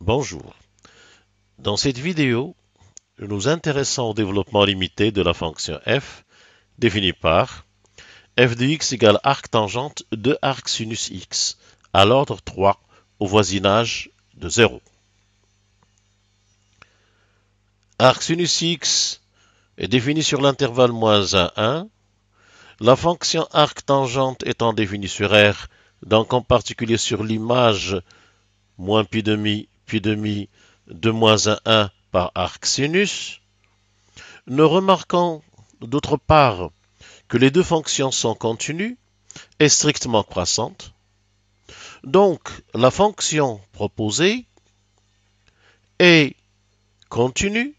Bonjour. Dans cette vidéo, nous nous intéressons au développement limité de la fonction f, définie par f de x égale arc tangente de arc sinus x à l'ordre 3 au voisinage de 0. Arc sinus x est défini sur l'intervalle -1, 1. La fonction arc tangente étant définie sur R, donc en particulier sur l'image moins pi demi de -1, 1 par arc sinus. Nous remarquons d'autre part que les deux fonctions sont continues et strictement croissantes. Donc, la fonction proposée est continue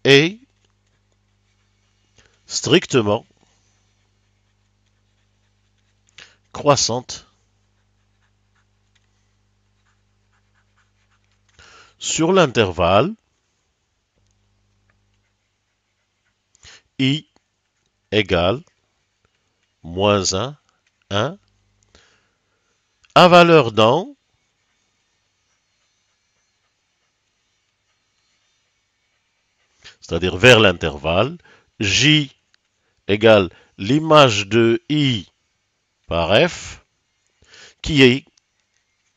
et strictement croissante sur l'intervalle I égale -1, 1 à valeur dans c'est-à-dire vers l'intervalle, J égale l'image de I par F, qui est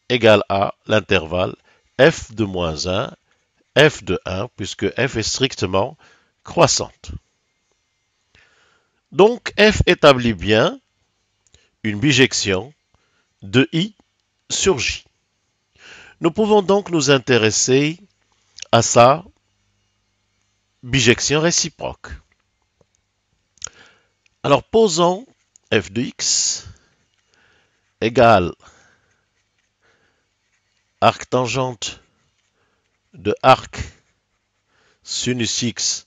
égale à l'intervalle F de -1, F de 1, puisque F est strictement croissante. Donc, F établit bien une bijection de I sur J. Nous pouvons donc nous intéresser à sa bijection réciproque. Alors, posons f de x égale arc tangente de arc sinus x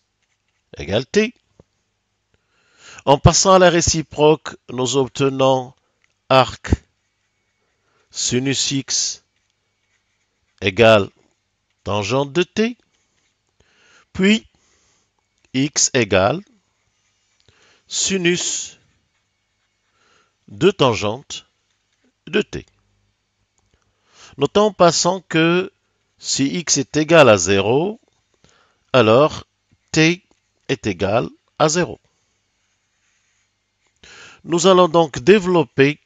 égale t. En passant à la réciproque, nous obtenons arc sinus x égale tangente de t, puis x égale sinus de tangente de t. Notons en passant que si x est égal à 0, alors t est égal à 0. Nous allons donc développer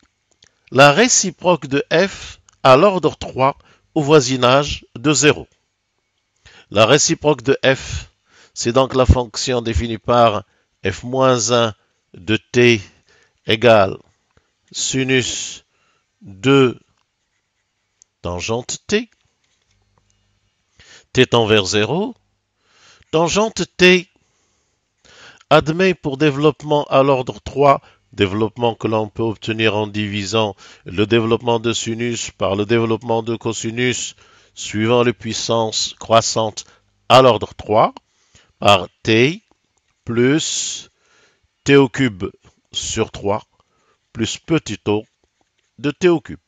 la réciproque de f à l'ordre 3 au voisinage de 0. La réciproque de f, c'est donc la fonction définie par f-1 de t égale sinus de tangente t. T tend vers 0. Tangente t admet pour développement à l'ordre 3, développement que l'on peut obtenir en divisant le développement de sinus par le développement de cosinus suivant les puissances croissantes à l'ordre 3, par t plus t au cube sur 3 plus petit o de t au cube.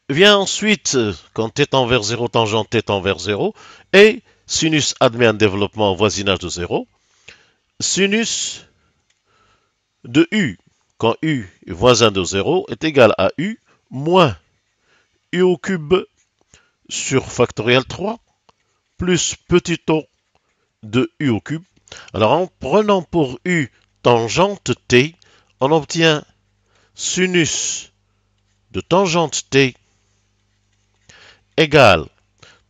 Vient ensuite, quand t tend vers 0, tangente t tend vers 0, et sinus admet un développement au voisinage de 0, sinus de u, quand u est voisin de 0, est égal à u moins u au cube sur factoriel 3 plus petit o de u au cube. Alors en prenant pour u tangente t, on obtient sinus de tangente t égale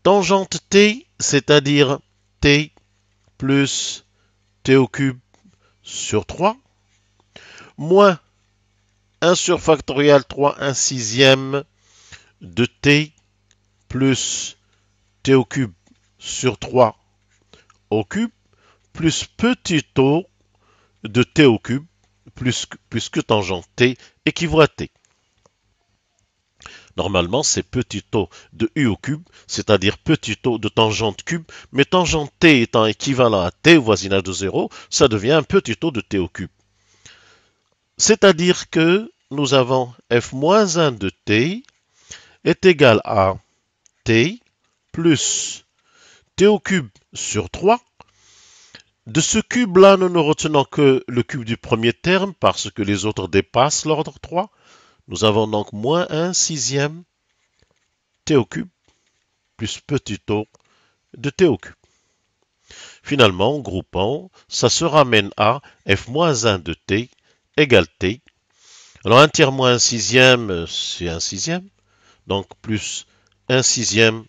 tangente t, c'est-à-dire t plus t au cube sur 3, moins 1 sur factoriel 3, 1 sixième de t plus t au cube sur 3 au cube, plus petit o de t au cube, puisque tangente t équivaut à t. Normalement, c'est petit o de u au cube, c'est-à-dire petit o de tangente cube, mais tangente t étant équivalent à t au voisinage de 0, ça devient un petit o de t au cube. C'est-à-dire que nous avons f-1 de t est égal à t plus t au cube sur 3. De ce cube-là, nous ne retenons que le cube du premier terme parce que les autres dépassent l'ordre 3. Nous avons donc moins 1 sixième t au cube plus petit o de t au cube. Finalement, en groupant, ça se ramène à f moins 1 de t égale t. Alors 1 tiers moins 1 sixième, c'est 1 sixième. Donc plus 1 sixième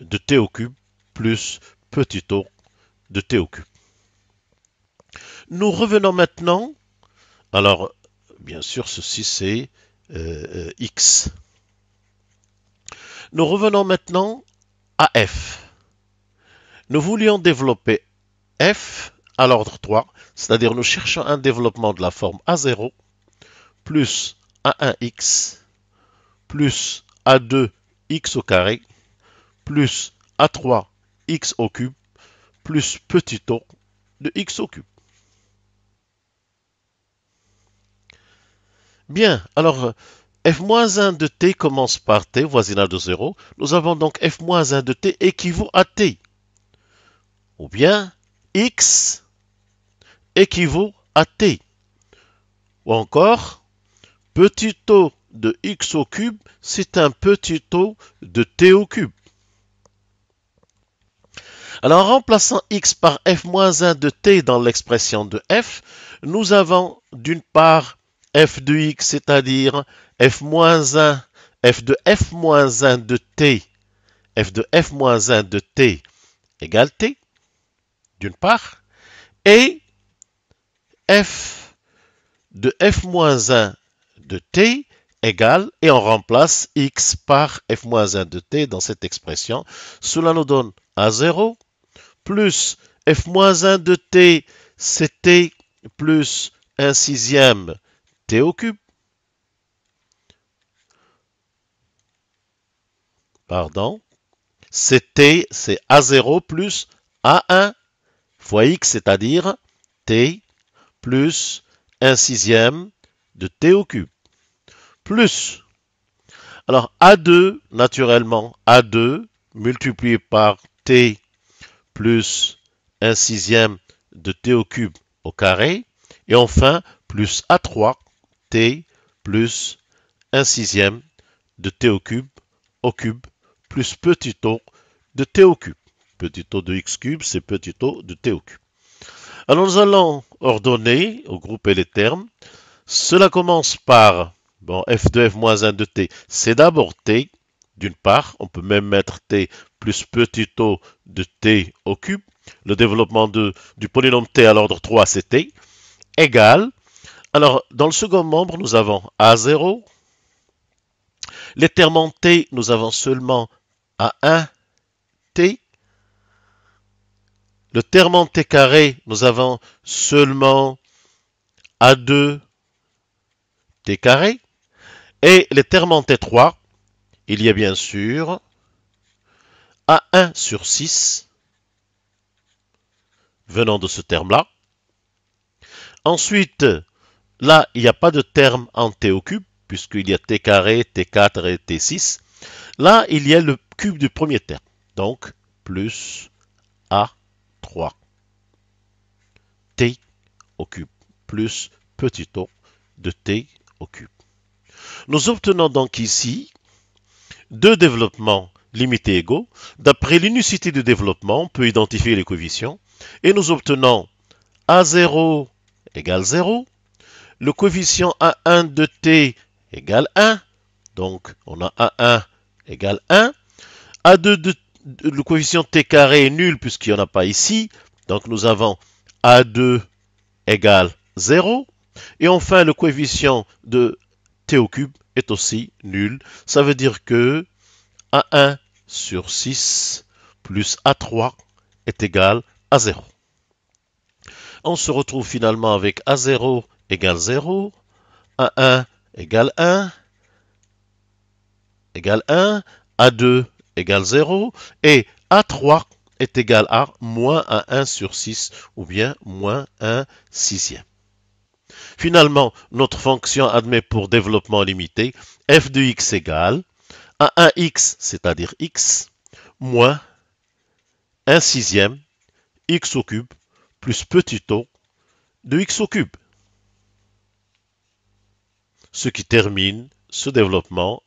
de t au cube plus petit o de t au cube. Nous revenons maintenant. Alors, bien sûr, ceci c'est x. Nous revenons maintenant à f. Nous voulions développer f à l'ordre 3, c'est-à-dire nous cherchons un développement de la forme A0 plus A1x plus A2x au carré plus A3x au cube plus petit o de x au cube. Bien, alors f-1 de t commence par t, voisinage de 0. Nous avons donc f-1 de t équivaut à t. Ou bien x équivaut à t. Ou encore, petit o de x au cube, c'est un petit o de t au cube. Alors, en remplaçant x par f-1 de t dans l'expression de f, nous avons d'une part f de x, c'est-à-dire f-1, f de f-1 de t, f de f-1 de t égale t, d'une part, et f de f-1 de t égale, et on remplace x par f-1 de t dans cette expression. Cela nous donne A0 plus f-1 de t, c'est t plus 1 sixième t au cube. Pardon. C'est t, c'est A0 plus A1 fois x, c'est-à-dire t plus 1 sixième de t au cube. Plus, alors A2, naturellement, A2 multiplié par t plus 1 sixième de t au cube au carré. Et enfin, plus A3, t plus 1 sixième de t au cube plus petit o de t au cube. Petit o de x cube, c'est petit o de t au cube. Alors nous allons ordonner, ou grouper les termes. Cela commence par, bon, f de f-1 de t, c'est d'abord t, d'une part, on peut même mettre t plus petit o de t au cube. Le développement du polynôme t à l'ordre 3, c'est t, égale. Alors, dans le second membre, nous avons A0. Les termes en t, nous avons seulement A1 t. Le terme en t carré, nous avons seulement A2 t carré. Et les termes en t3, il y a bien sûr A1 sur 6 venant de ce terme-là. Ensuite, là, il n'y a pas de terme en t au cube, puisqu'il y a t carré, t4 et t6. Là, il y a le cube du premier terme. Donc, plus A3 t au cube plus petit o de t au cube. Nous obtenons donc ici deux développements limités égaux. D'après l'unicité du développement, on peut identifier les coefficients et nous obtenons A0 égale 0, le coefficient A1 de t égale 1, donc on a A1 égale 1, A2 le coefficient t carré est nul puisqu'il n'y en a pas ici, donc nous avons A2 égale 0, et enfin le coefficient de t au cube est aussi nul, ça veut dire que A1 sur 6 plus A3 est égal à 0. On se retrouve finalement avec A0 égale 0, A1 égale 1, A2 égale 0, et A3 est égal à moins A1 sur 6, ou bien moins 1 sixième. Finalement, notre fonction admet pour développement limité f de x égale à 1x, c'est-à-dire x, moins 1 sixième x au cube plus petit o de x au cube. Ce qui termine Ce développement